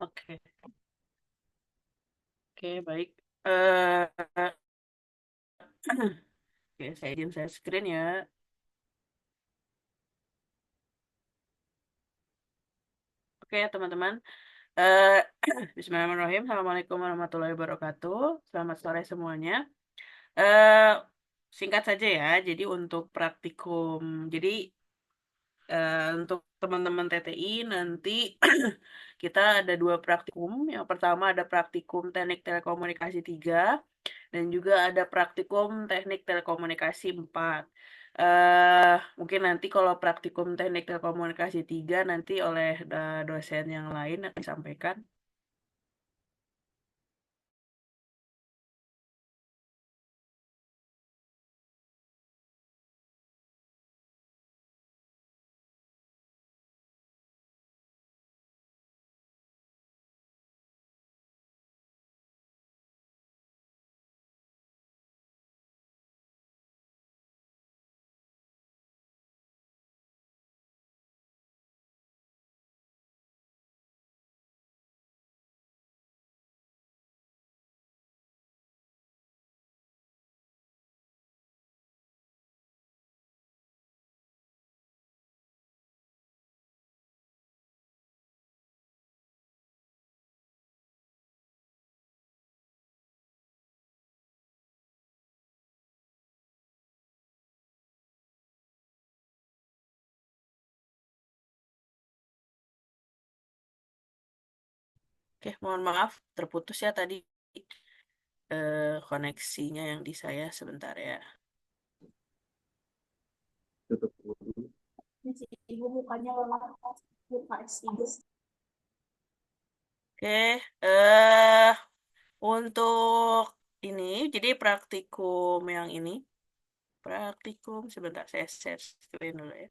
Oke, oke, baik. Eh, Oke, saya izin saya screen ya. Oke, teman-teman. Eh, Bismillahirrahmanirrahim. Assalamualaikum warahmatullahi wabarakatuh. Selamat sore semuanya. Eh, Singkat saja ya. Jadi untuk praktikum, jadi untuk teman-teman TTI nanti kita ada dua praktikum. Yang pertama ada praktikum Teknik Telekomunikasi 3 dan juga ada praktikum Teknik Telekomunikasi 4. Mungkin nanti kalau praktikum Teknik Telekomunikasi 3 nanti oleh dosen yang lain akan disampaikan. Oke, mohon maaf terputus ya tadi koneksinya yang di saya sebentar ya. Ibu mukanya lelah, buka S3. Oke, eh untuk ini jadi praktikum yang ini, praktikum sebentar saya share screen dulu ya.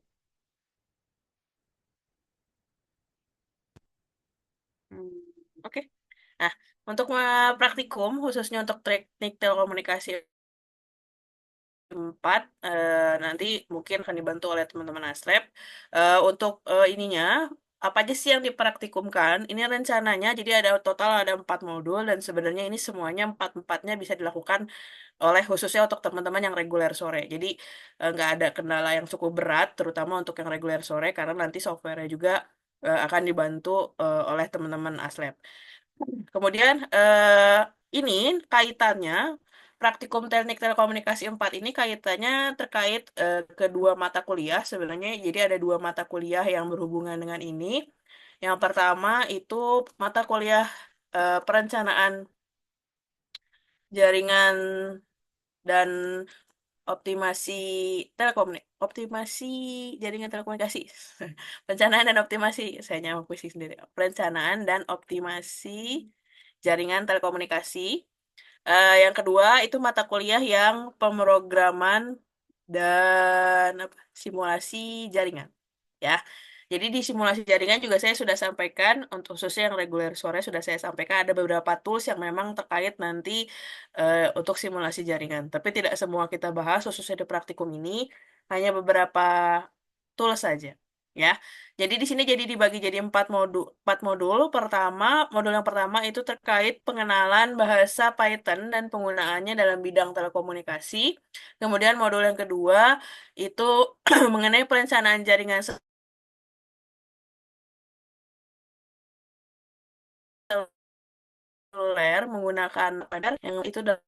Hmm, oke. Nah, untuk praktikum khususnya untuk teknik telekomunikasi 4 nanti mungkin akan dibantu oleh teman-teman Aslab. Untuk ininya apa aja sih yang dipraktikumkan? Ini rencananya jadi ada total ada 4 modul dan sebenarnya ini semuanya empat-empatnya bisa dilakukan oleh khususnya untuk teman-teman yang reguler sore. Jadi nggak ada kendala yang cukup berat, terutama untuk yang reguler sore karena nanti software-nya juga akan dibantu oleh teman-teman Aslab. Kemudian ini kaitannya praktikum teknik telekomunikasi 4 ini kaitannya terkait kedua mata kuliah sebenarnya. Jadi ada dua mata kuliah yang berhubungan dengan ini. Yang pertama itu mata kuliah perencanaan jaringan dan optimasi optimasi jaringan telekomunikasi. Perencanaan dan optimasi, saya nyama puisi sendiri. Perencanaan dan optimasi jaringan telekomunikasi. Yang kedua itu mata kuliah yang pemrograman dan simulasi jaringan. Ya, jadi di simulasi jaringan juga saya sudah sampaikan untuk khususnya yang reguler sore sudah saya sampaikan ada beberapa tools yang memang terkait nanti untuk simulasi jaringan. Tapi tidak semua kita bahas khususnya di praktikum ini, hanya beberapa tools saja. Ya, jadi di sini jadi dibagi jadi empat modul. Modul yang pertama itu terkait pengenalan bahasa Python dan penggunaannya dalam bidang telekomunikasi. Kemudian modul yang kedua itu mengenai perencanaan jaringan seluler menggunakan radar yang itu dalam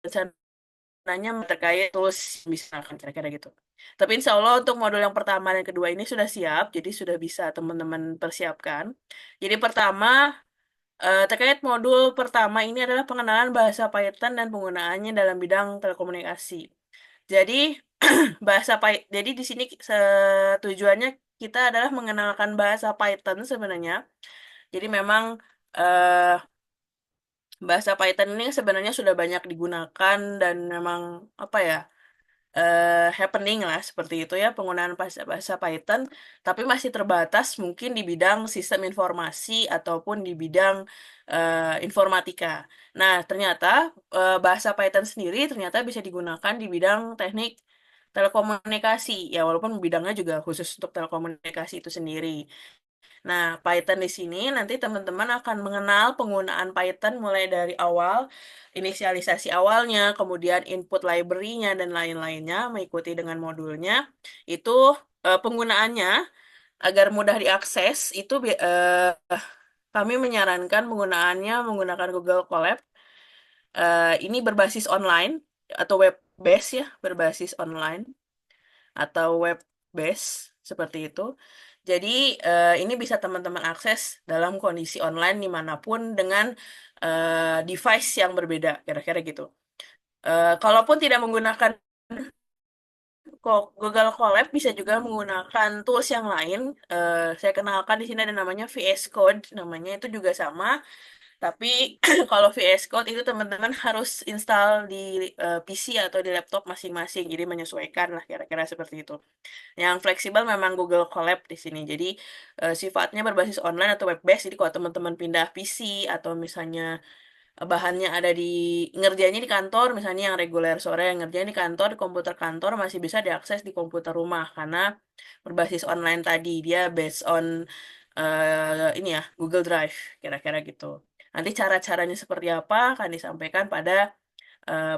rencananya terkait tools misalkan kira-kira gitu. Tapi insya Allah untuk modul yang pertama dan kedua ini sudah siap, jadi sudah bisa teman-teman persiapkan. Jadi pertama terkait modul pertama ini adalah pengenalan bahasa Python dan penggunaannya dalam bidang telekomunikasi. Jadi jadi di sini tujuannya kita adalah mengenalkan bahasa Python sebenarnya. Jadi memang eh, bahasa Python ini sebenarnya sudah banyak digunakan dan memang apa ya? happening lah seperti itu ya penggunaan bahasa bahasa Python, tapi masih terbatas mungkin di bidang sistem informasi ataupun di bidang informatika. Nah, ternyata bahasa Python sendiri ternyata bisa digunakan di bidang teknik telekomunikasi ya, walaupun bidangnya juga khusus untuk telekomunikasi itu sendiri. Nah, Python di sini nanti teman-teman akan mengenal penggunaan Python mulai dari awal, inisialisasi awalnya, kemudian input library-nya dan lain-lainnya, mengikuti dengan modulnya. Itu penggunaannya agar mudah diakses, itu kami menyarankan penggunaannya menggunakan Google Colab. Ini berbasis online atau web base ya, berbasis online atau web base seperti itu. Jadi ini bisa teman-teman akses dalam kondisi online dimanapun dengan device yang berbeda, kira-kira gitu. Kalaupun tidak menggunakan Google Colab, bisa juga menggunakan tools yang lain. Saya kenalkan di sini ada namanya VS Code, namanya itu juga sama. Tapi kalau VS Code itu teman-teman harus install di PC atau di laptop masing-masing, jadi menyesuaikan lah kira-kira seperti itu. Yang fleksibel memang Google Colab di sini. Jadi sifatnya berbasis online atau web based. Jadi kalau teman-teman pindah PC atau misalnya bahannya ada di ngerjainnya di kantor, misalnya yang reguler sore yang ngerjain di kantor, di komputer kantor masih bisa diakses di komputer rumah karena berbasis online tadi dia based on ini ya Google Drive kira-kira gitu. Nanti cara-caranya seperti apa akan disampaikan pada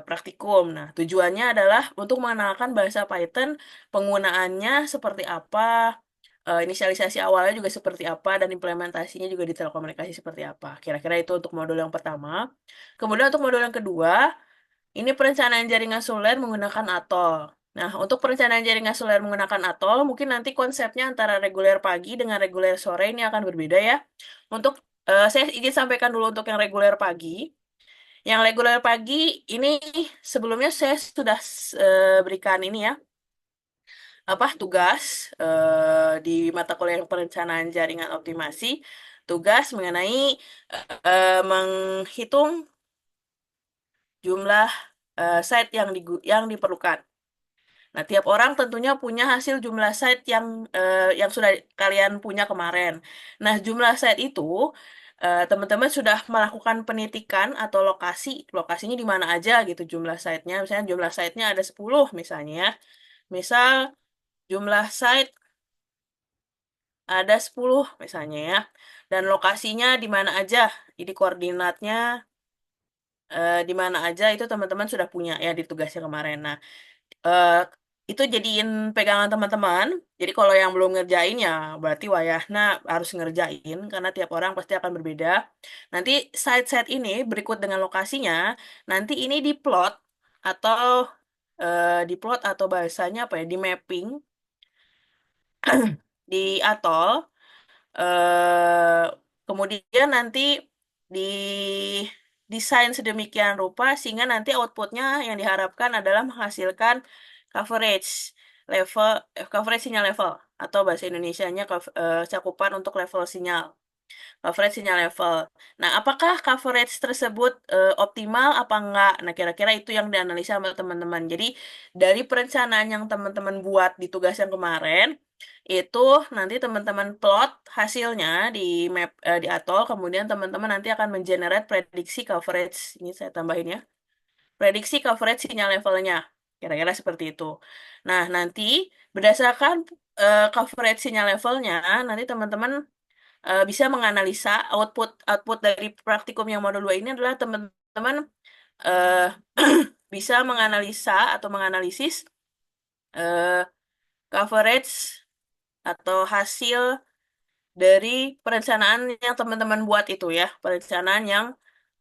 praktikum. Nah, tujuannya adalah untuk mengenalkan bahasa Python, penggunaannya seperti apa, inisialisasi awalnya juga seperti apa, dan implementasinya juga di telekomunikasi seperti apa. Kira-kira itu untuk modul yang pertama. Kemudian untuk modul yang kedua, ini perencanaan jaringan seluler menggunakan ATOL. Nah, untuk perencanaan jaringan seluler menggunakan ATOL, mungkin nanti konsepnya antara reguler pagi dengan reguler sore ini akan berbeda ya. Untuk saya izin sampaikan dulu untuk yang reguler pagi. Yang reguler pagi ini sebelumnya saya sudah berikan ini ya, apa tugas di mata kuliah perencanaan jaringan optimasi, tugas mengenai menghitung jumlah site yang diperlukan. Nah, tiap orang tentunya punya hasil jumlah site yang sudah kalian punya kemarin. Nah, jumlah site itu teman-teman sudah melakukan penitikan atau lokasinya di mana aja gitu jumlah site-nya. Misalnya jumlah site-nya ada 10 misalnya ya. Misal jumlah site ada 10 misalnya ya. Dan lokasinya di mana aja. Jadi koordinatnya di mana aja itu teman-teman sudah punya ya di tugasnya kemarin. Nah, eh, itu jadiin pegangan teman-teman. Jadi kalau yang belum ngerjain ya berarti wayahna harus ngerjain karena tiap orang pasti akan berbeda. Nanti site-site ini berikut dengan lokasinya, nanti ini diplot atau diplot atau bahasanya apa ya, di mapping di atol. Kemudian nanti di desain sedemikian rupa sehingga nanti outputnya yang diharapkan adalah menghasilkan coverage coverage sinyal level atau bahasa Indonesianya cakupan untuk level sinyal. Coverage sinyal level. Nah, apakah coverage tersebut optimal apa enggak? Nah, kira-kira itu yang dianalisa sama teman-teman. Jadi, dari perencanaan yang teman-teman buat di tugas yang kemarin, itu nanti teman-teman plot hasilnya di map di Atol, kemudian teman-teman nanti akan mengenerate prediksi coverage. Ini saya tambahin ya. Prediksi coverage sinyal levelnya. Kira-kira seperti itu. Nah, nanti berdasarkan coverage sinyal levelnya, nanti teman-teman bisa menganalisa output output dari praktikum yang modul 2 ini adalah teman-teman eh, bisa menganalisa atau menganalisis eh, coverage atau hasil dari perencanaan yang teman-teman buat itu ya, perencanaan yang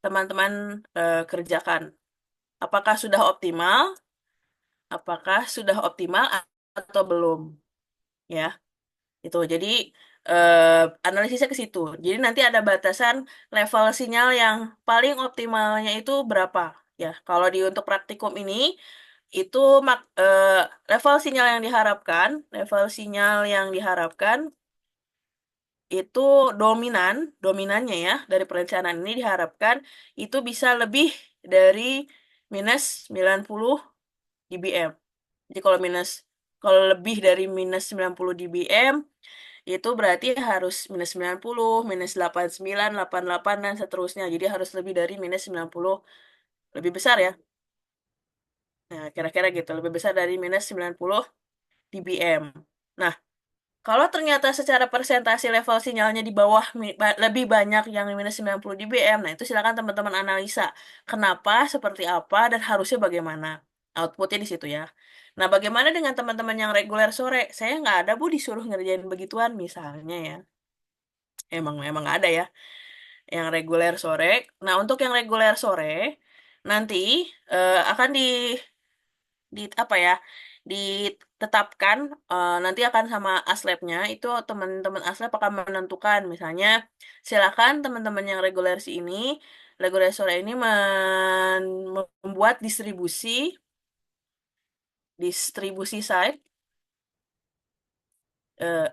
teman-teman kerjakan. Apakah sudah optimal? Apakah sudah optimal atau belum? Ya. Itu jadi analisisnya ke situ. Jadi nanti ada batasan level sinyal yang paling optimalnya itu berapa ya. Kalau di untuk praktikum ini itu level sinyal yang diharapkan, level sinyal yang diharapkan itu dominannya ya dari perencanaan ini diharapkan itu bisa lebih dari minus 90 dBm. Jadi kalau lebih dari minus 90 dBm itu berarti harus minus 90, minus 89, 88 dan seterusnya. Jadi harus lebih dari minus 90, lebih besar ya. Nah, kira-kira gitu, lebih besar dari minus 90 dBm. Nah, kalau ternyata secara persentase level sinyalnya di bawah lebih banyak yang minus 90 dBm, nah itu silakan teman-teman analisa kenapa, seperti apa, dan harusnya bagaimana. Outputnya di situ ya. Nah, bagaimana dengan teman-teman yang reguler sore? Saya nggak ada, Bu, disuruh ngerjain begituan misalnya ya. Emang nggak ada ya yang reguler sore. Nah, untuk yang reguler sore nanti akan di apa ya ditetapkan, nanti akan sama aslabnya itu teman-teman aslab akan menentukan misalnya silakan teman-teman yang regulasi ini reguler sore ini membuat distribusi site eh,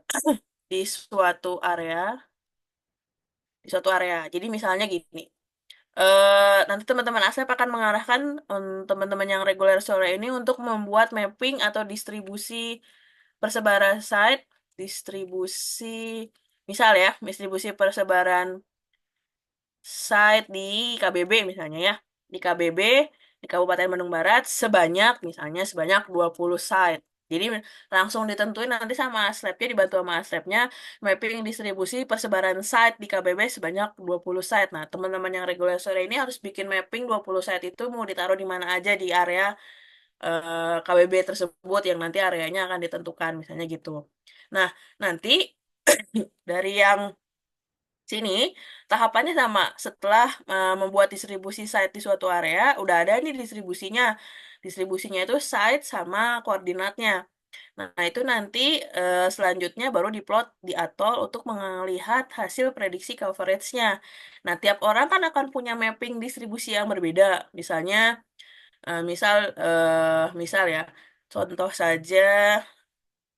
di suatu area. Jadi misalnya gini, nanti teman-teman ASEP akan mengarahkan teman-teman yang reguler sore ini untuk membuat mapping atau distribusi persebaran site, distribusi, misal ya, distribusi persebaran site di KBB misalnya ya. Di KBB, di Kabupaten Bandung Barat, sebanyak 20 site. Jadi langsung ditentuin nanti sama Aslabnya, dibantu sama Aslabnya, mapping distribusi persebaran site di KBB sebanyak 20 site. Nah, teman-teman yang reguler sore ini harus bikin mapping 20 site itu mau ditaruh di mana aja di area KBB tersebut yang nanti areanya akan ditentukan, misalnya gitu. Nah, nanti dari yang sini tahapannya sama. Setelah membuat distribusi site di suatu area, udah ada nih distribusinya. Distribusinya itu site sama koordinatnya. Nah, itu nanti selanjutnya baru diplot di Atol untuk melihat hasil prediksi coveragenya. Nah, tiap orang kan akan punya mapping distribusi yang berbeda. Misalnya, misal ya, contoh saja,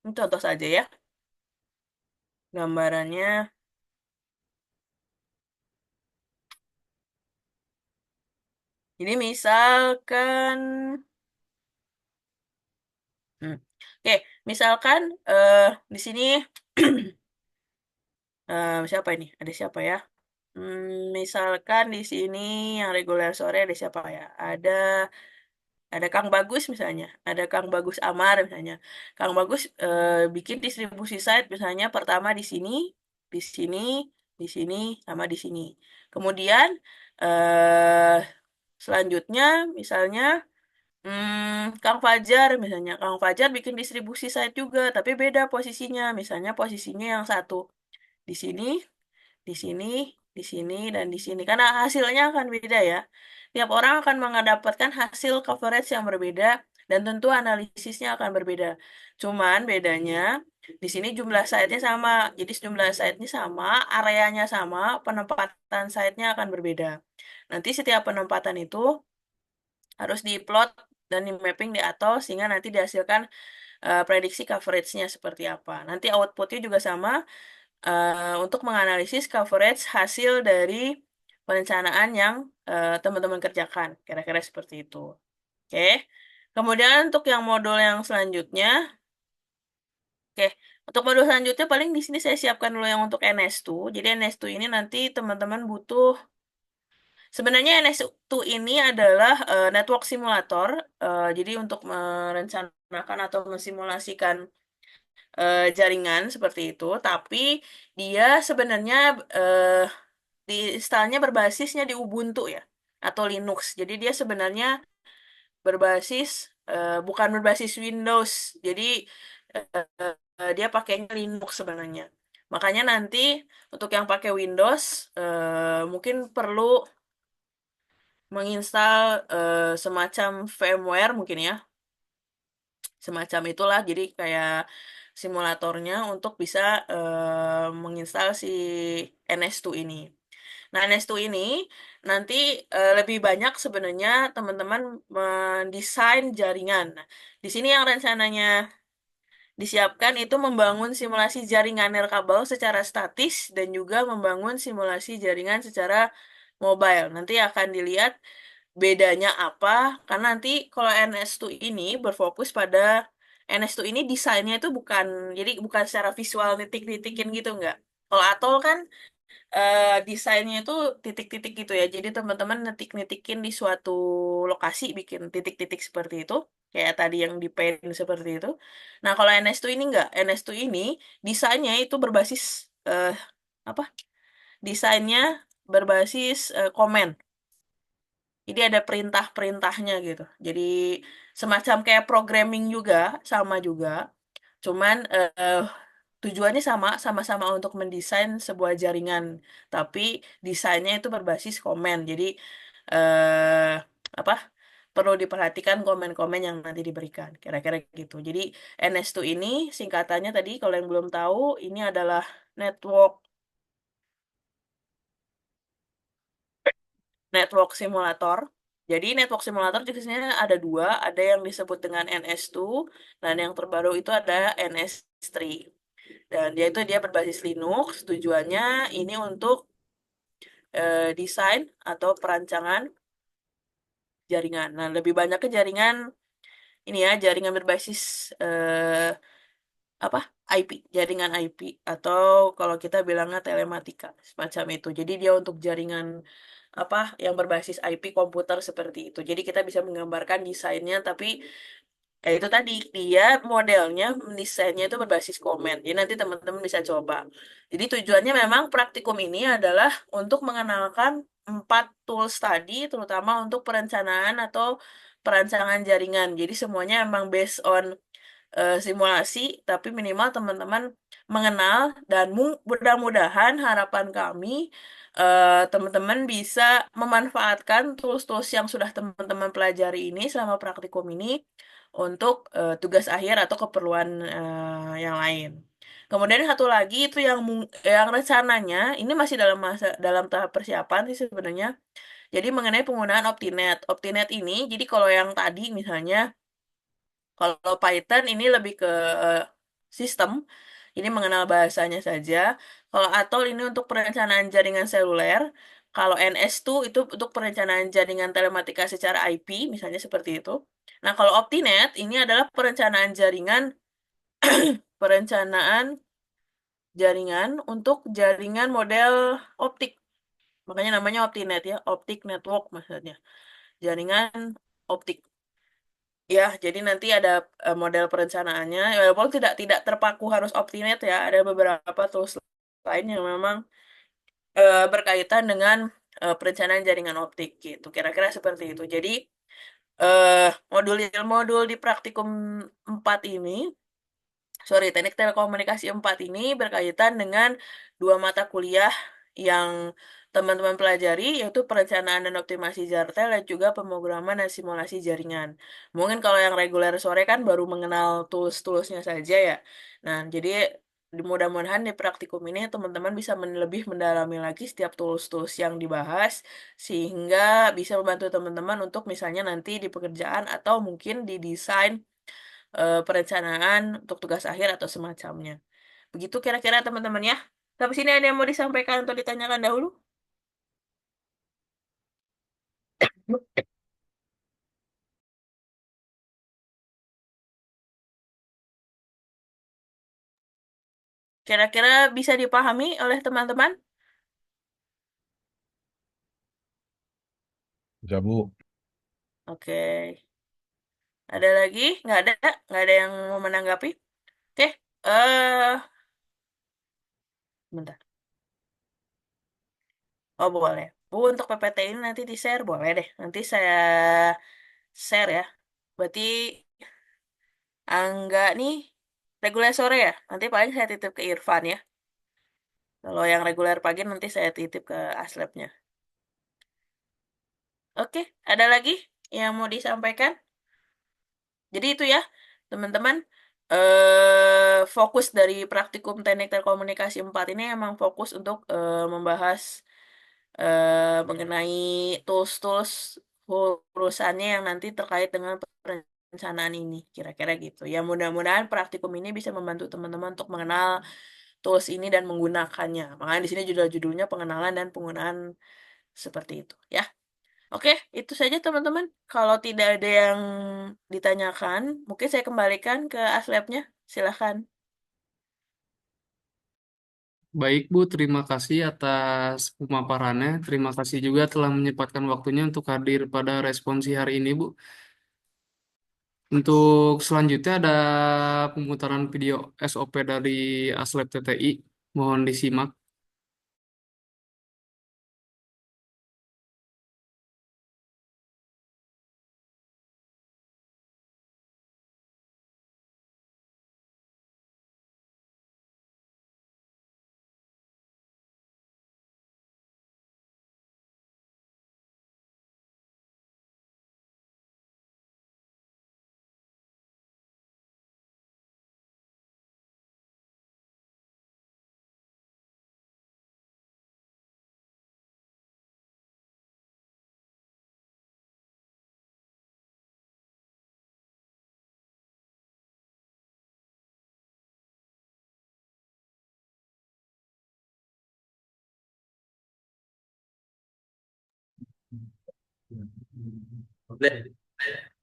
ini contoh saja ya, gambarannya. Ini misalkan, hmm, oke, misalkan di sini siapa ini? Ada siapa ya? Misalkan di sini yang reguler sore ada siapa ya? Ada Kang Bagus misalnya, ada Kang Bagus Amar misalnya. Kang Bagus bikin distribusi site misalnya pertama di sini, di sini, sama di sini. Kemudian eh selanjutnya misalnya Kang Fajar misalnya, Kang Fajar bikin distribusi site juga, tapi beda posisinya. Misalnya posisinya yang satu di sini, di sini, di sini, dan di sini. Karena hasilnya akan beda ya. Tiap orang akan mendapatkan hasil coverage yang berbeda dan tentu analisisnya akan berbeda. Cuman bedanya di sini jumlah site-nya sama. Jadi jumlah site-nya sama, areanya sama, penempatan site-nya akan berbeda. Nanti setiap penempatan itu harus diplot dan di mapping di atol sehingga nanti dihasilkan prediksi coveragenya seperti apa. Nanti outputnya juga sama untuk menganalisis coverage hasil dari perencanaan yang teman-teman kerjakan. Kira-kira seperti itu. Oke. Kemudian untuk yang modul yang selanjutnya, oke, untuk modul selanjutnya paling di sini saya siapkan dulu yang untuk NS2. Jadi NS2 ini nanti teman-teman butuh. Sebenarnya NS2 ini adalah network simulator. Jadi untuk merencanakan atau mensimulasikan jaringan seperti itu, tapi dia sebenarnya di installnya berbasisnya di Ubuntu ya atau Linux. Jadi dia sebenarnya bukan berbasis Windows. Jadi dia pakainya Linux sebenarnya. Makanya nanti untuk yang pakai Windows mungkin perlu menginstal semacam firmware mungkin ya, semacam itulah. Jadi kayak simulatornya untuk bisa menginstal si NS2 ini. Nah, NS2 ini nanti lebih banyak sebenarnya teman-teman mendesain jaringan. Nah, di sini yang rencananya disiapkan itu membangun simulasi jaringan nirkabel secara statis dan juga membangun simulasi jaringan secara mobile. Nanti akan dilihat bedanya apa, karena nanti kalau NS2 ini berfokus pada NS2 ini desainnya itu bukan, jadi bukan secara visual titik-titikin gitu nggak. Kalau Atol kan desainnya itu titik-titik gitu ya. Jadi teman-teman netik-nitikin di suatu lokasi bikin titik-titik seperti itu. Kayak tadi yang di Paint seperti itu. Nah, kalau NS2 ini enggak. NS2 ini desainnya itu berbasis apa? Desainnya berbasis komen. Jadi ada perintah-perintahnya gitu. Jadi semacam kayak programming juga, sama juga. Cuman tujuannya sama, sama-sama untuk mendesain sebuah jaringan, tapi desainnya itu berbasis komen. Jadi eh apa? Perlu diperhatikan komen-komen yang nanti diberikan, kira-kira gitu. Jadi NS2 ini singkatannya tadi kalau yang belum tahu, ini adalah network network simulator. Jadi network simulator jenisnya ada dua, ada yang disebut dengan NS2 dan yang terbaru itu ada NS3. Dan dia berbasis Linux. Tujuannya ini untuk desain atau perancangan jaringan. Nah, lebih banyak ke jaringan ini ya, jaringan berbasis eh, apa? IP, jaringan IP atau kalau kita bilangnya telematika semacam itu. Jadi dia untuk jaringan apa yang berbasis IP komputer seperti itu. Jadi kita bisa menggambarkan desainnya, tapi ya itu tadi dia modelnya desainnya itu berbasis komen. Jadi nanti teman-teman bisa coba. Jadi tujuannya memang praktikum ini adalah untuk mengenalkan 4 tools tadi, terutama untuk perencanaan atau perancangan jaringan. Jadi semuanya emang based on simulasi, tapi minimal teman-teman mengenal dan mudah-mudahan harapan kami teman-teman bisa memanfaatkan tools-tools yang sudah teman-teman pelajari ini selama praktikum ini untuk tugas akhir atau keperluan yang lain. Kemudian satu lagi itu yang rencananya ini masih dalam tahap persiapan sih sebenarnya. Jadi mengenai penggunaan Optinet. Optinet ini jadi kalau yang tadi misalnya kalau Python ini lebih ke eh, sistem, ini mengenal bahasanya saja. Kalau Atol ini untuk perencanaan jaringan seluler. Kalau NS2 itu untuk perencanaan jaringan telematika secara IP, misalnya seperti itu. Nah, kalau Optinet ini adalah perencanaan jaringan untuk jaringan model optik. Makanya namanya Optinet ya, optik network maksudnya. Jaringan optik. Ya, jadi nanti ada model perencanaannya. Walaupun tidak terpaku harus Optinet ya, ada beberapa tools lain yang memang berkaitan dengan perencanaan jaringan optik gitu. Kira-kira seperti itu. Jadi eh modul-modul di praktikum 4 ini Teknik Telekomunikasi 4 ini berkaitan dengan 2 mata kuliah yang teman-teman pelajari, yaitu perencanaan dan optimasi jartel dan juga pemrograman dan simulasi jaringan. Mungkin kalau yang reguler sore kan baru mengenal tools-toolsnya saja ya. Nah, jadi mudah-mudahan di praktikum ini teman-teman bisa lebih mendalami lagi setiap tools-tools yang dibahas, sehingga bisa membantu teman-teman untuk misalnya nanti di pekerjaan atau mungkin di desain perencanaan untuk tugas akhir atau semacamnya. Begitu kira-kira teman-teman ya. Sampai sini ada yang mau disampaikan atau ditanyakan dahulu? Kira-kira bisa dipahami oleh teman-teman? Ya, Bu. Oke. Ada lagi? Nggak ada? Nggak ada yang mau menanggapi? Oke. Bentar. Oh, boleh. Bu, untuk PPT ini nanti di-share, boleh deh. Nanti saya share ya. Berarti Angga nih reguler sore ya? Nanti paling saya titip ke Irfan ya. Kalau yang reguler pagi nanti saya titip ke Aslabnya. Oke, ada lagi yang mau disampaikan? Jadi itu ya, teman-teman, fokus dari praktikum Teknik Telekomunikasi 4 ini emang fokus untuk membahas mengenai tools-tools urusannya yang nanti terkait dengan perencanaan ini, kira-kira gitu. Ya mudah-mudahan praktikum ini bisa membantu teman-teman untuk mengenal tools ini dan menggunakannya. Makanya di sini judul-judulnya pengenalan dan penggunaan seperti itu, ya. Oke, itu saja teman-teman. Kalau tidak ada yang ditanyakan, mungkin saya kembalikan ke Aslabnya. Silahkan. Baik Bu, terima kasih atas pemaparannya. Terima kasih juga telah menyempatkan waktunya untuk hadir pada responsi hari ini Bu. Untuk selanjutnya ada pemutaran video SOP dari Aslab TTI. Mohon disimak.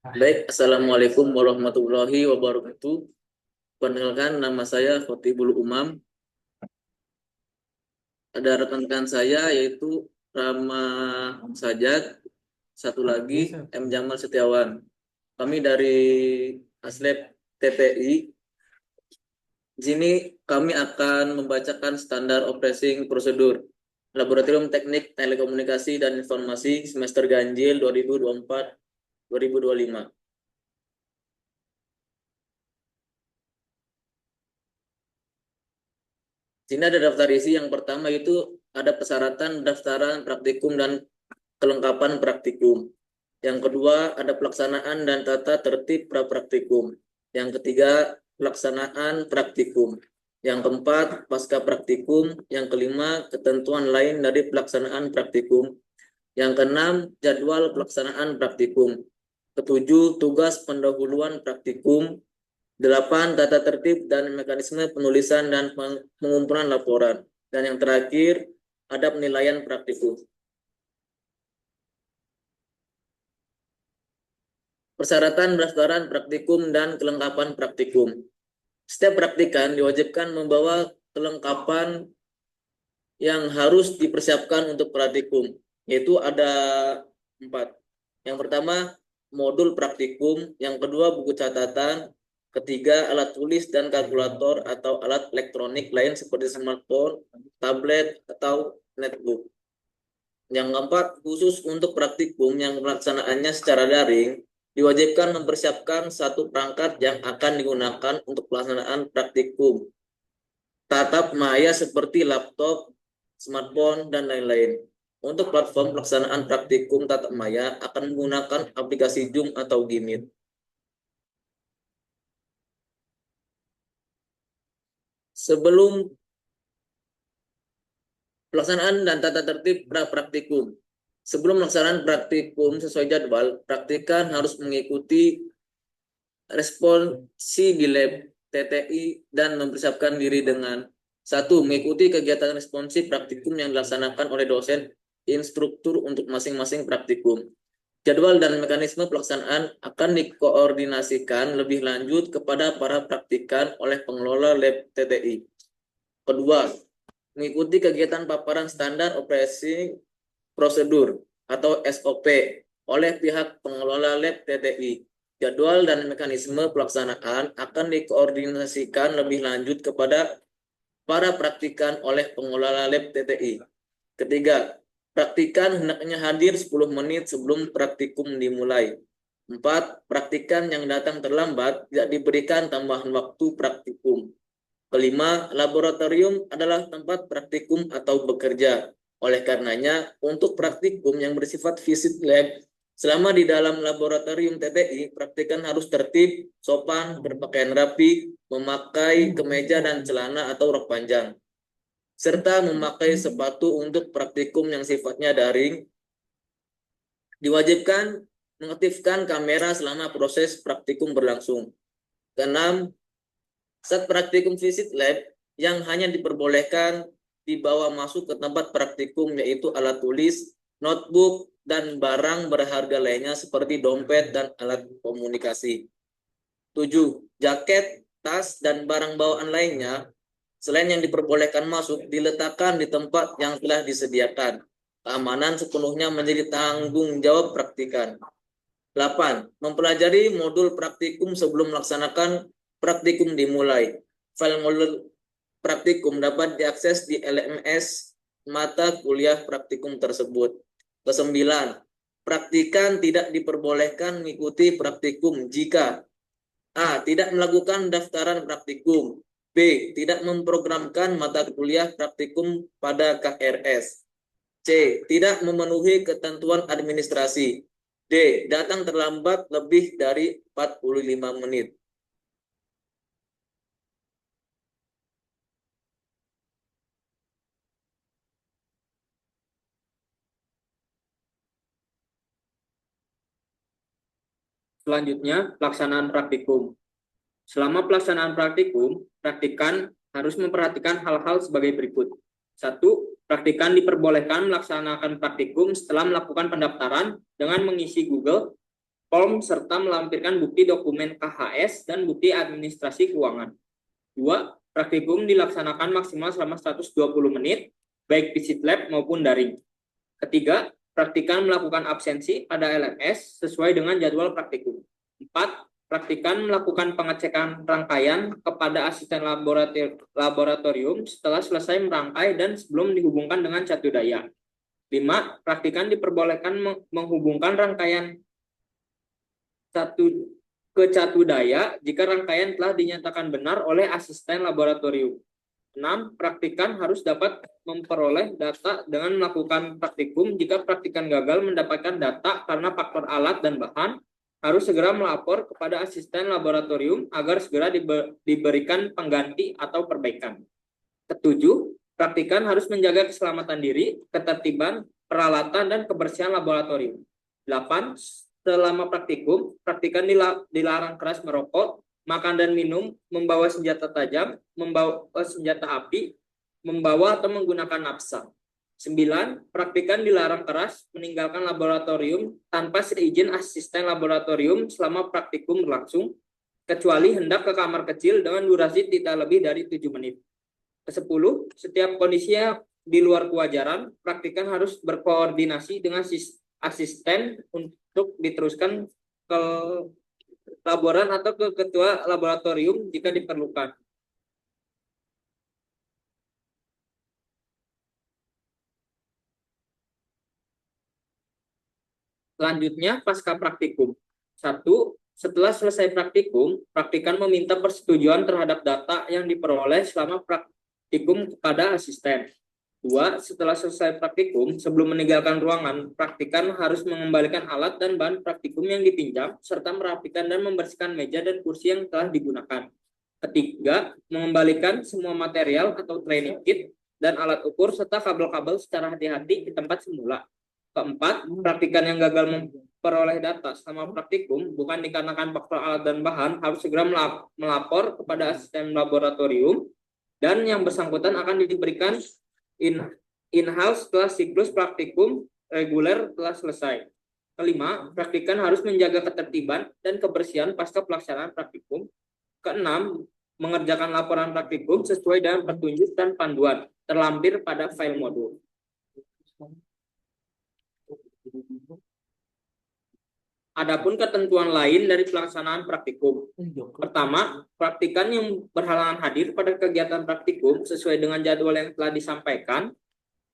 Baik, Assalamualaikum warahmatullahi wabarakatuh. Perkenalkan, nama saya Khotibul Umam. Ada rekan-rekan saya yaitu Rama Sajak, satu lagi M. Jamal Setiawan. Kami dari Aslab TTI. Di sini kami akan membacakan standar operating prosedur Laboratorium Teknik Telekomunikasi dan Informasi semester ganjil 2024-2025. Sini ada daftar isi. Yang pertama itu ada persyaratan daftaran praktikum dan kelengkapan praktikum. Yang kedua ada pelaksanaan dan tata tertib pra-praktikum. Yang ketiga pelaksanaan praktikum. Yang keempat pasca praktikum. Yang kelima ketentuan lain dari pelaksanaan praktikum. Yang keenam jadwal pelaksanaan praktikum. Ketujuh tugas pendahuluan praktikum. 8. Tata tertib dan mekanisme penulisan dan pengumpulan laporan. Dan yang terakhir, ada penilaian praktikum. Persyaratan pendaftaran praktikum dan kelengkapan praktikum. Setiap praktikan diwajibkan membawa kelengkapan yang harus dipersiapkan untuk praktikum, yaitu ada 4. Yang pertama, modul praktikum. Yang kedua, buku catatan. Ketiga, alat tulis dan kalkulator atau alat elektronik lain seperti smartphone, tablet, atau netbook. Yang keempat, khusus untuk praktikum yang pelaksanaannya secara daring, diwajibkan mempersiapkan satu perangkat yang akan digunakan untuk pelaksanaan praktikum tatap maya seperti laptop, smartphone, dan lain-lain. Untuk platform pelaksanaan praktikum tatap maya akan menggunakan aplikasi Zoom atau Gmeet. Sebelum pelaksanaan dan tata tertib pra-praktikum. Sebelum pelaksanaan praktikum sesuai jadwal, praktikan harus mengikuti responsi di lab TTI dan mempersiapkan diri dengan 1. Mengikuti kegiatan responsif praktikum yang dilaksanakan oleh dosen instruktur untuk masing-masing praktikum. Jadwal dan mekanisme pelaksanaan akan dikoordinasikan lebih lanjut kepada para praktikan oleh pengelola lab TTI. Kedua, mengikuti kegiatan paparan standar operasi prosedur atau SOP oleh pihak pengelola lab TTI. Jadwal dan mekanisme pelaksanaan akan dikoordinasikan lebih lanjut kepada para praktikan oleh pengelola lab TTI. Ketiga, praktikan hendaknya hadir 10 menit sebelum praktikum dimulai. 4. Praktikan yang datang terlambat tidak diberikan tambahan waktu praktikum. Kelima, laboratorium adalah tempat praktikum atau bekerja. Oleh karenanya, untuk praktikum yang bersifat visit lab, selama di dalam laboratorium TTI, praktikan harus tertib, sopan, berpakaian rapi, memakai kemeja dan celana atau rok panjang, serta memakai sepatu untuk praktikum yang sifatnya daring. Diwajibkan mengaktifkan kamera selama proses praktikum berlangsung. Keenam, saat praktikum visit lab yang hanya diperbolehkan dibawa masuk ke tempat praktikum yaitu alat tulis, notebook, dan barang berharga lainnya seperti dompet dan alat komunikasi. 7. Jaket, tas, dan barang bawaan lainnya selain yang diperbolehkan masuk diletakkan di tempat yang telah disediakan. Keamanan sepenuhnya menjadi tanggung jawab praktikan. 8. Mempelajari modul praktikum sebelum melaksanakan praktikum dimulai. File modul praktikum dapat diakses di LMS mata kuliah praktikum tersebut. Kesembilan, praktikan tidak diperbolehkan mengikuti praktikum jika A. Tidak melakukan daftaran praktikum, B. Tidak memprogramkan mata kuliah praktikum pada KRS, C. Tidak memenuhi ketentuan administrasi, D. Datang terlambat lebih dari 45 menit. Selanjutnya, pelaksanaan praktikum. Selama pelaksanaan praktikum, praktikan harus memperhatikan hal-hal sebagai berikut. 1. Praktikan diperbolehkan melaksanakan praktikum setelah melakukan pendaftaran dengan mengisi Google Form serta melampirkan bukti dokumen KHS dan bukti administrasi keuangan. 2. Praktikum dilaksanakan maksimal selama 120 menit, baik visit lab maupun daring. Ketiga, praktikan melakukan absensi pada LMS sesuai dengan jadwal praktikum. 4. Praktikan melakukan pengecekan rangkaian kepada asisten laboratorium setelah selesai merangkai dan sebelum dihubungkan dengan catu daya. 5. Praktikan diperbolehkan menghubungkan rangkaian ke catu daya jika rangkaian telah dinyatakan benar oleh asisten laboratorium. 6. Praktikan harus dapat memperoleh data dengan melakukan praktikum. Jika praktikan gagal mendapatkan data karena faktor alat dan bahan, harus segera melapor kepada asisten laboratorium agar segera diberikan pengganti atau perbaikan. Ketujuh, praktikan harus menjaga keselamatan diri, ketertiban, peralatan, dan kebersihan laboratorium. 8. Selama praktikum, praktikan dilarang keras merokok, makan dan minum, membawa senjata tajam, membawa senjata api, membawa atau menggunakan napsa. 9. Praktikan dilarang keras meninggalkan laboratorium tanpa seizin asisten laboratorium selama praktikum berlangsung, kecuali hendak ke kamar kecil dengan durasi tidak lebih dari 7 menit. Ke-10. Setiap kondisi di luar kewajaran, praktikan harus berkoordinasi dengan asisten untuk diteruskan ke laboran atau ke ketua laboratorium jika diperlukan. Selanjutnya, pasca praktikum. 1. Setelah selesai praktikum, praktikan meminta persetujuan terhadap data yang diperoleh selama praktikum kepada asisten. 2. Setelah selesai praktikum, sebelum meninggalkan ruangan, praktikan harus mengembalikan alat dan bahan praktikum yang dipinjam, serta merapikan dan membersihkan meja dan kursi yang telah digunakan. 3. Mengembalikan semua material atau training kit dan alat ukur serta kabel-kabel secara hati-hati di tempat semula. 4. Praktikan yang gagal memperoleh data selama praktikum bukan dikarenakan faktor alat dan bahan, harus segera melapor kepada asisten laboratorium dan yang bersangkutan akan diberikan in-house setelah siklus praktikum reguler telah selesai. 5. Praktikan harus menjaga ketertiban dan kebersihan pasca pelaksanaan praktikum. 6. Mengerjakan laporan praktikum sesuai dengan petunjuk dan panduan terlampir pada file modul. Adapun ketentuan lain dari pelaksanaan praktikum. Pertama, praktikan yang berhalangan hadir pada kegiatan praktikum sesuai dengan jadwal yang telah disampaikan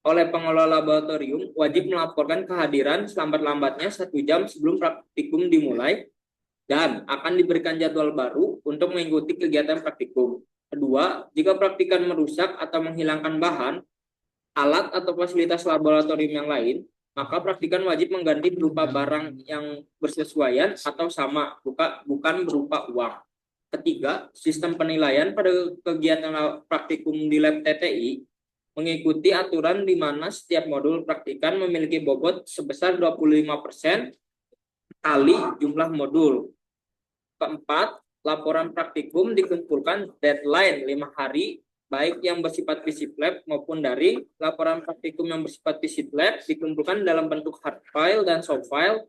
oleh pengelola laboratorium wajib melaporkan kehadiran selambat-lambatnya 1 jam sebelum praktikum dimulai dan akan diberikan jadwal baru untuk mengikuti kegiatan praktikum. Kedua, jika praktikan merusak atau menghilangkan bahan, alat atau fasilitas laboratorium yang lain, maka praktikan wajib mengganti berupa barang yang bersesuaian atau sama, bukan berupa uang. Ketiga, sistem penilaian pada kegiatan praktikum di lab TTI mengikuti aturan di mana setiap modul praktikan memiliki bobot sebesar 25% kali jumlah modul. Keempat, laporan praktikum dikumpulkan deadline 5 hari baik yang bersifat visit lab maupun daring. Laporan praktikum yang bersifat visit lab dikumpulkan dalam bentuk hard file dan soft file,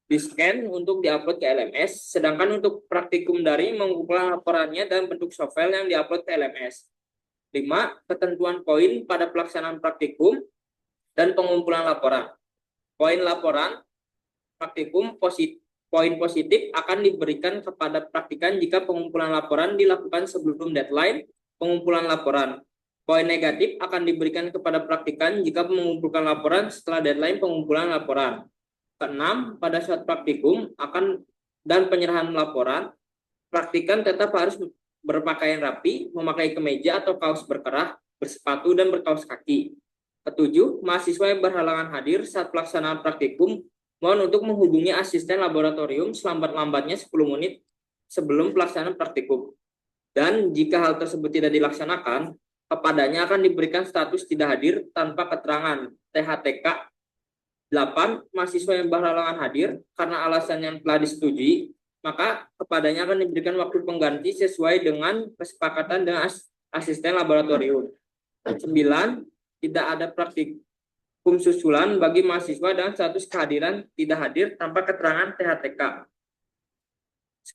di-scan untuk diupload ke LMS, sedangkan untuk praktikum daring mengumpulkan laporannya dalam bentuk soft file yang diupload ke LMS. 5. Ketentuan poin pada pelaksanaan praktikum dan pengumpulan laporan. Poin laporan praktikum poin positif akan diberikan kepada praktikan jika pengumpulan laporan dilakukan sebelum deadline pengumpulan laporan. Poin negatif akan diberikan kepada praktikan jika mengumpulkan laporan setelah deadline pengumpulan laporan. Keenam, pada saat praktikum dan penyerahan laporan, praktikan tetap harus berpakaian rapi, memakai kemeja atau kaos berkerah, bersepatu dan berkaos kaki. Ketujuh, mahasiswa yang berhalangan hadir saat pelaksanaan praktikum mohon untuk menghubungi asisten laboratorium selambat-lambatnya 10 menit sebelum pelaksanaan praktikum. Dan jika hal tersebut tidak dilaksanakan, kepadanya akan diberikan status tidak hadir tanpa keterangan THTK. 8. Mahasiswa yang berhalangan hadir karena alasan yang telah disetujui, maka kepadanya akan diberikan waktu pengganti sesuai dengan kesepakatan dengan asisten laboratorium. 9. Tidak ada praktikum susulan bagi mahasiswa dengan status kehadiran tidak hadir tanpa keterangan THTK.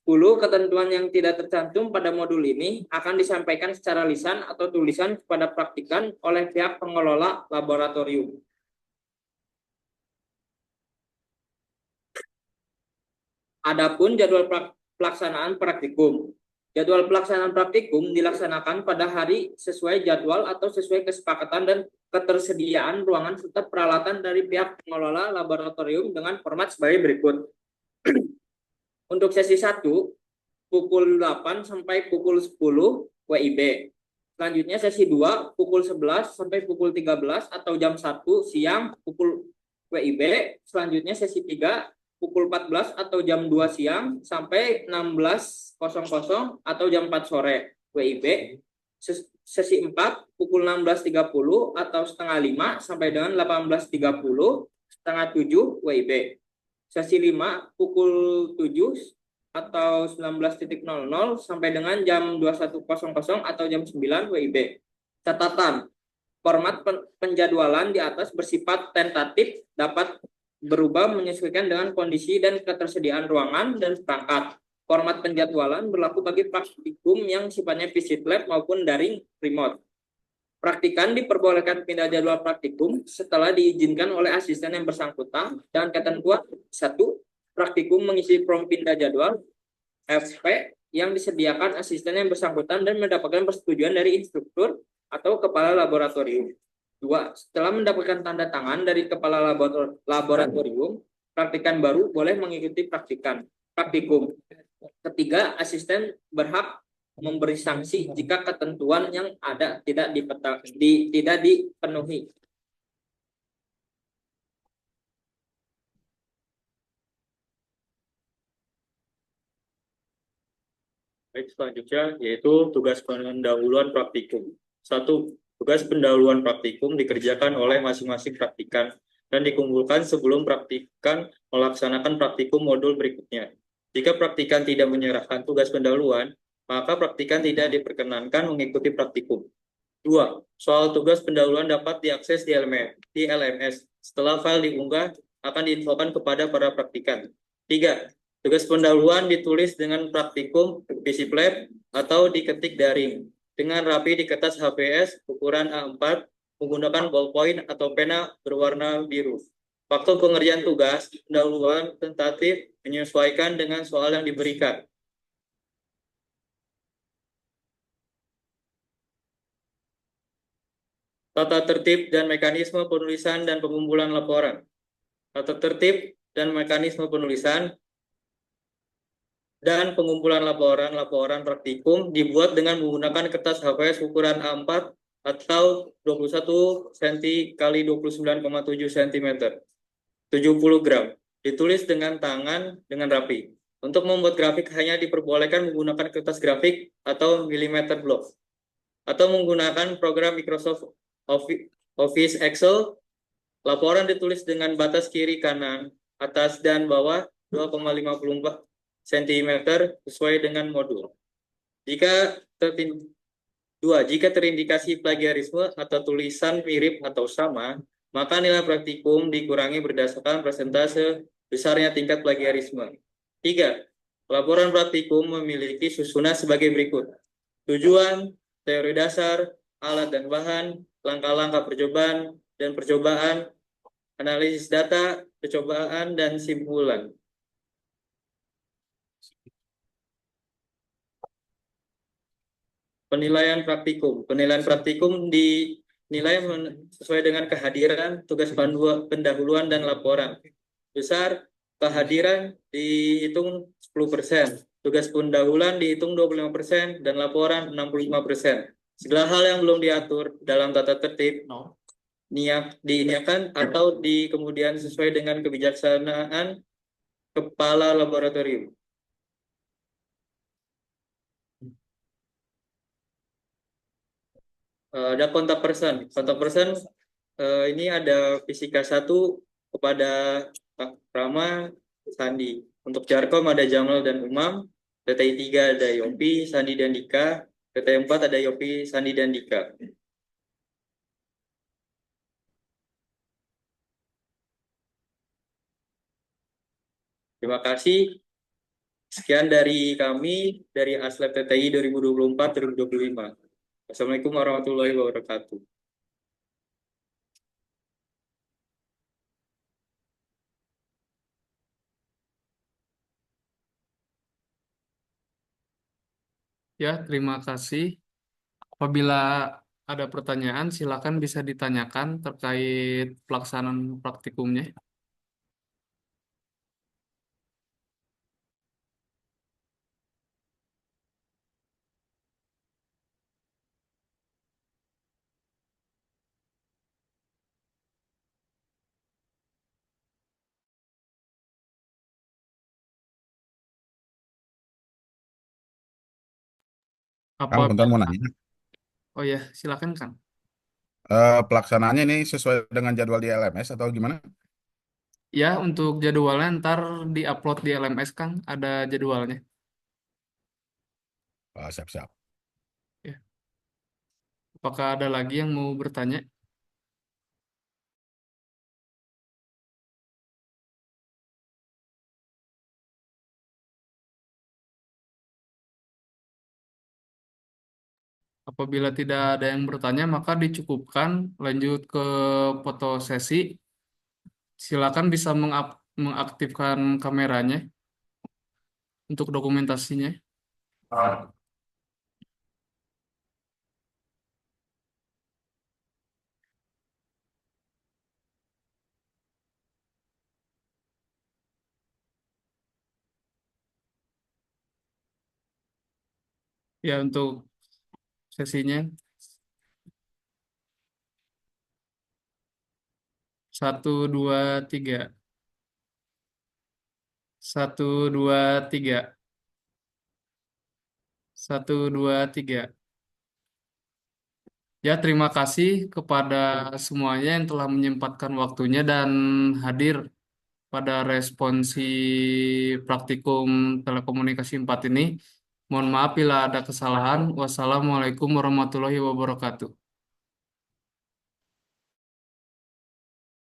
10. Ketentuan yang tidak tercantum pada modul ini akan disampaikan secara lisan atau tulisan kepada praktikan oleh pihak pengelola laboratorium. Adapun jadwal pelaksanaan praktikum. Jadwal pelaksanaan praktikum dilaksanakan pada hari sesuai jadwal atau sesuai kesepakatan dan ketersediaan ruangan serta peralatan dari pihak pengelola laboratorium dengan format sebagai berikut. Untuk sesi 1, pukul 8 sampai pukul 10 WIB. Selanjutnya sesi 2, pukul 11 sampai pukul 13 atau jam 1 siang pukul WIB. Selanjutnya sesi 3, pukul 14 atau jam 2 siang sampai 16.00 atau jam 4 sore WIB. Sesi 4 pukul 16.30 atau setengah 5 sampai dengan 18.30 setengah 7 WIB. Sesi 5 pukul 7 atau 19.00 sampai dengan jam 21.00 atau jam 9 WIB. Catatan, format penjadwalan di atas bersifat tentatif, dapat berubah menyesuaikan dengan kondisi dan ketersediaan ruangan dan perangkat. Format penjadwalan berlaku bagi praktikum yang sifatnya visit lab maupun daring remote. Praktikan diperbolehkan pindah jadwal praktikum setelah diizinkan oleh asisten yang bersangkutan dan ketentuan 1. Praktikum mengisi form pindah jadwal FP yang disediakan asisten yang bersangkutan dan mendapatkan persetujuan dari instruktur atau kepala laboratorium. 2. Setelah mendapatkan tanda tangan dari kepala laboratorium, praktikan baru boleh mengikuti praktikum. Ketiga, asisten berhak memberi sanksi jika ketentuan yang ada tidak dipenuhi. Baik, selanjutnya yaitu tugas pendahuluan praktikum. 1. Tugas pendahuluan praktikum dikerjakan oleh masing-masing praktikan dan dikumpulkan sebelum praktikan melaksanakan praktikum modul berikutnya. Jika praktikan tidak menyerahkan tugas pendahuluan, maka praktikan tidak diperkenankan mengikuti praktikum. 2. Soal tugas pendahuluan dapat diakses di LMS. Setelah file diunggah, akan diinfokan kepada para praktikan. 3. Tugas pendahuluan ditulis dengan praktikum, visit lab, atau diketik daring dengan rapi di kertas HVS ukuran A4 menggunakan ballpoint atau pena berwarna biru. Waktu pengerjaan tugas pendahuluan tentatif menyesuaikan dengan soal yang diberikan. Tata tertib dan mekanisme penulisan dan pengumpulan laporan. Tata tertib dan mekanisme penulisan dan pengumpulan laporan praktikum dibuat dengan menggunakan kertas HVS ukuran A4 atau 21 cm x 29,7 cm, 70 gram. Ditulis dengan tangan dengan rapi. Untuk membuat grafik hanya diperbolehkan menggunakan kertas grafik atau millimeter block, atau menggunakan program Microsoft Office Excel. Laporan ditulis dengan batas kiri kanan, atas dan bawah 2,54 cm sesuai dengan modul. Jika Dua, jika terindikasi plagiarisme atau tulisan mirip atau sama, maka nilai praktikum dikurangi berdasarkan persentase besarnya tingkat plagiarisme. Tiga, laporan praktikum memiliki susunan sebagai berikut. Tujuan, teori dasar, alat dan bahan, langkah-langkah percobaan dan percobaan, analisis data, percobaan, dan simpulan. Penilaian praktikum. Penilaian praktikum dinilai sesuai dengan kehadiran, tugas pendahuluan, dan laporan. Besar kehadiran dihitung 10%, tugas pendahuluan dihitung 25%, dan laporan 65%. Segala hal yang belum diatur dalam tata tertib diiniakan atau di kemudian sesuai dengan kebijaksanaan kepala laboratorium. Ada kontak person. Kontak person ini ada fisika 1 kepada Rama, Sandi. Untuk Jarkom ada Jamal dan Umam. TTI 3 ada Yopi, Sandi dan Dika. TTI 4 ada Yopi, Sandi dan Dika. Terima kasih. Sekian dari kami dari Aslab TTI 2024-2025. Assalamualaikum warahmatullahi wabarakatuh. Ya, terima kasih. Apabila ada pertanyaan, silakan bisa ditanyakan terkait pelaksanaan praktikumnya. Kang, Apa? bentar mau nanya. Oh ya, silakan Kang. Pelaksanaannya ini sesuai dengan jadwal di LMS atau gimana? Ya, untuk jadwalnya ntar di-upload di LMS Kang, ada jadwalnya. Siap-siap. Ya. Apakah ada lagi yang mau bertanya? Apabila tidak ada yang bertanya, maka dicukupkan lanjut ke foto sesi. Silakan bisa mengaktifkan kameranya untuk dokumentasinya. Ya, untuk sesinya 1, 2, 3, 1, 2, 3, 1, 2, 3. Ya, terima kasih kepada semuanya yang telah menyempatkan waktunya dan hadir pada responsi praktikum telekomunikasi 4 ini. Mohon maaf bila ada kesalahan. Wassalamualaikum warahmatullahi wabarakatuh.